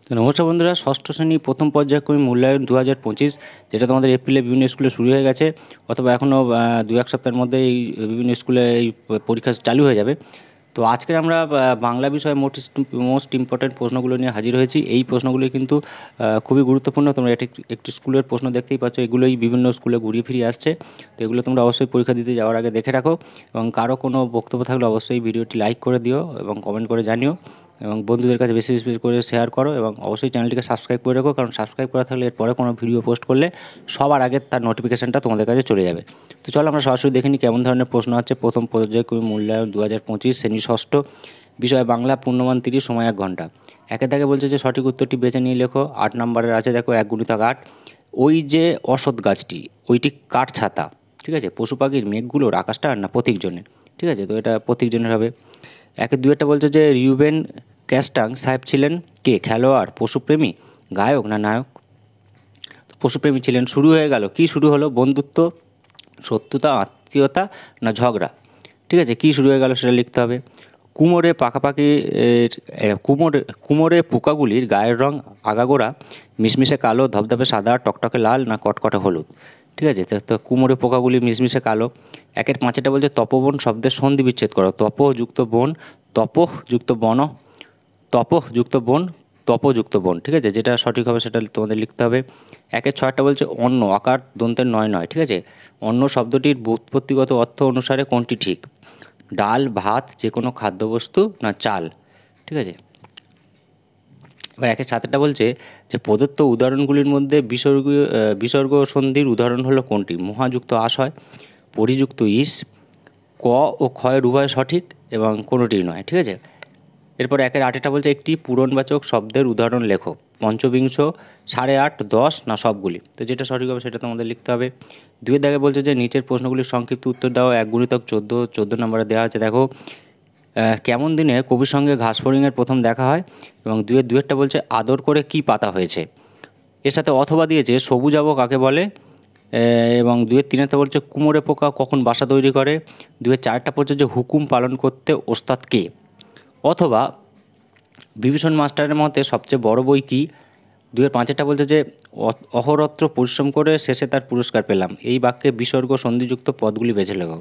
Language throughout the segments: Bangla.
তো নমস্কার বন্ধুরা, ষষ্ঠ শ্রেণী প্রথম পর্যায়ক্রমিক মূল্যায়ন 2025, যেটা তোমাদের এপ্রিলে বিভিন্ন স্কুলে শুরু হয়ে গেছে, অথবা এখনও দু এক সপ্তাহের মধ্যে এই বিভিন্ন স্কুলে এই পরীক্ষা চালু হয়ে যাবে। তো আজকে আমরা বাংলা বিষয়ে মোস্ট ইম্পর্ট্যান্ট প্রশ্নগুলো নিয়ে হাজির হয়েছি। এই প্রশ্নগুলি কিন্তু খুবই গুরুত্বপূর্ণ। তোমরা একটি স্কুলের প্রশ্ন দেখতেই পাচ্ছ, এগুলোই বিভিন্ন স্কুলে ঘুরিয়ে ফিরিয়ে আসছে। তো এগুলো তোমরা অবশ্যই পরীক্ষা দিতে যাওয়ার আগে দেখে রাখো, এবং কারো কোনো বক্তব্য থাকলে অবশ্যই ভিডিওটি লাইক করে দিও এবং কমেন্ট করে জানিও, এবং বন্ধুদের কাছে বেশি বেশি করে শেয়ার করো, এবং অবশ্যই চ্যানেলটিকে সাবস্ক্রাইব করে রাখো, কারণ সাবস্ক্রাইব করা থাকলে এরপরে কোনো ভিডিও পোস্ট করলে সবার আগে তার নোটিফিকেশানটা তোমাদের কাছে চলে যাবে। তো চলো আমরা সরাসরি দেখে নিই কেমন ধরনের প্রশ্ন আছে। প্রথম পর্যায়ক্রমিক মূল্যায়ন 2025, শ্রেণী ষষ্ঠ, বিষয় বাংলা, পূর্ণমান 30, সময় 1 ঘন্টা। একের দাগে বলছে যে সঠিক উত্তরটি বেছে নিয়ে লেখো। 8 নম্বরের আছে, দেখো 1 × 8। ওই যে অসৎ গাছটি, ওইটি কাঠ ছাতা। ঠিক আছে, পশু পাখির, মেঘগুলোর, আকাশটা না প্রতীকজনের। ঠিক আছে, তো এটা প্রতীকজনের হবে। 1-2 বলছে যে রিউবেন ক্যাস্টাং সাহেব ছিলেন কে? খেলোয়াড়, পশুপ্রেমী, গায়ক না নায়ক? পশুপ্রেমী ছিলেন। শুরু হয়ে গেল, কি শুরু হলো? বন্ধুত্ব, শত্রুতা, আত্মীয়তা না ঝগড়া? ঠিক আছে, কী শুরু হয়ে গেল সেটা লিখতে হবে। কুমোরে পাকাপাকি কুমোরে পোকাগুলির গায়ের রং আগাগোড়া মিশমিশে কালো, ধবধবে সাদা, টকটকে লাল না কটকটে হলুদ? ঠিক আছে, তো কুমোরে পোকাগুলি মিশমিশে কালো। 1-5 বলছে তপবন শব্দের সন্ধি বিচ্ছেদ করো। তপঃ যুক্ত বন, তপঃ যুক্ত বন, তপঃ যুক্ত বন, তপযুক্ত বন। ঠিক আছে, যেটা সঠিক হবে সেটা তোমাদের লিখতে হবে। 1-6 বলছে অন্ন, আকার দন্তের 9 ঠিক আছে। অন্ন শব্দটির ব্যুৎপত্তিগত অর্থ অনুসারে কোনটি ঠিক? ডাল, ভাত, যে কোনো খাদ্যবস্তু না চাল? ঠিক আছে, এবার 1-7 বলছে যে প্রদত্ত উদাহরণগুলির মধ্যে বিসর্গ সন্ধির উদাহরণ হলো কোনটি? মহাযুক্ত আশ হয়, পরিযুক্ত ইস, ক ও ক্ষয়ের উভয় সঠিক এবং কোনোটিই নয়। ঠিক আছে, এরপর 1-8 বলছে একটি পূরণবাচক শব্দের উদাহরণ লেখো। পঞ্চবিংশ, 8.5, 10 না সবগুলি? তো যেটা সঠিক হবে সেটা তোমাদের লিখতে হবে। 2 দাগে বলছে যে নিচের প্রশ্নগুলির সংক্ষিপ্ত উত্তর দাও। 1 × 14 নম্বরে দেওয়া আছে, দেখো কেমন দিনে কবির সঙ্গে ঘাসফড়িংয়ের প্রথম দেখা হয়? এবং 2-2 বলছে আদর করে কি পাতা হয়েছে? এর সাথে অথবা দিয়েছে সবুজ আবহ কাকে বলে? এবং 2-3 বলছে কুমোরে পোকা কখন বাসা তৈরি করে? 2-4 বলছে যে হুকুম পালন করতে ওস্তাদ কে? অথবা বিভীষণ মাস্টারের মতে সবচেয়ে বড় বই কী? 2-5 বলছে যে অহরত্র পরিশ্রম করে শেষে তার পুরস্কার পেলাম। এই বাক্যে বিসর্গ সন্ধিযুক্ত পদগুলি বেছে লেখো।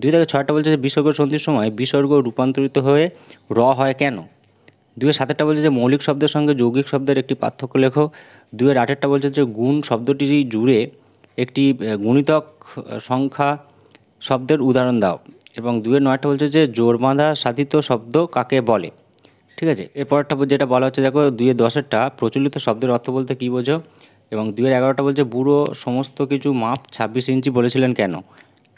2-6 বলছে যে বিসর্গ সন্ধির সময় বিসর্গ রূপান্তরিত হয়ে র হয় কেন? 2-7 বলছে যে মৌলিক শব্দের সঙ্গে যৌগিক শব্দের একটি পার্থক্য লেখো। 2-8 বলছে যে গুণ শব্দটি জুড়ে একটি গুণিতক সংখ্যা শব্দের উদাহরণ দাও। এবং 2-9 বলছে যে জোর বাঁধা সাধিত শব্দ কাকে বলে? ঠিক আছে, এরপরটা যেটা বলা হচ্ছে, দেখো 2-10 প্রচলিত শব্দের অর্থ বলতে কী বোঝো? এবং 2-11 বলছে বুড়ো সমস্ত কিছু মাপ 26 ইঞ্চি বলেছিলেন কেন?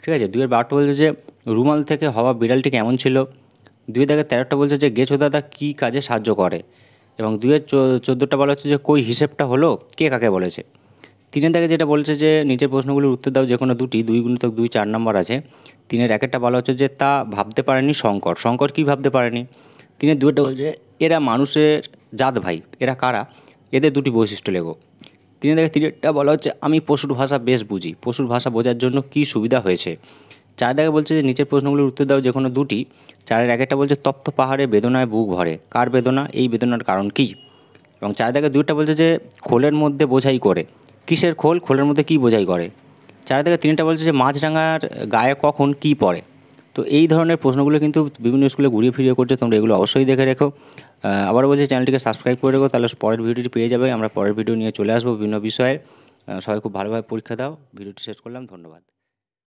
ঠিক আছে, 2-12 বলছে যে রুমাল থেকে হওয়া বিড়ালটি কেমন ছিল? 2-13 বলছে যে গেছো দাদা কী কাজে সাহায্য করে? এবং 2-14 বলা হচ্ছে যে কই হিসেবটা হলো, কে কাকে বলেছে? 3 যেটা বলছে যে নিচের প্রশ্নগুলির উত্তর দাও যে কোনো দুটি। 2 × 2 4 নম্বর আছে। 3-1 বলা হচ্ছে যে তা ভাবতে পারেনি শঙ্কর। শঙ্কর কী ভাবতে পারেনি? 3-2 বলছে এরা মানুষের জাত ভাই, এরা কারা? এদের দুটি বৈশিষ্ট্য লেখো। 3-3 বলা হচ্ছে আমি পশুর ভাষা বেশ বুঝি। পশুর ভাষা বোঝার জন্য কী সুবিধা হয়েছে? 4 বলছে যে নিচের প্রশ্নগুলির উত্তর দাও যে কোনো দুটি। 4-1 বলছে তপ্ত পাহাড়ে বেদনায় বুক ভরে। কার বেদনা? এই বেদনার কারণ কী? এবং 4-2 বলছে যে খোলের মধ্যে বোঝাই করে। কিসের খোল? খোলের মধ্যে কী বোঝাই করে? 4-3 বলছে যে মাছরাঙার গায়ে কখন কী পড়ে? তো এই ধরনের প্রশ্নগুলো কিন্তু বিভিন্ন স্কুলে ঘুরিয়ে ফিরিয়ে করছে, তোমরা এগুলো অবশ্যই দেখে রেখো। আবারও বলছি চ্যানেলটিকে সাবস্ক্রাইব করে রেখো, তাহলে পরের ভিডিওটি পেয়ে যাবে। আমরা পরের ভিডিও নিয়ে চলে আসবো বিভিন্ন বিষয়ে। সবাই খুব ভালোভাবে পরীক্ষা দাও। ভিডিওটি শেষ করলাম, ধন্যবাদ।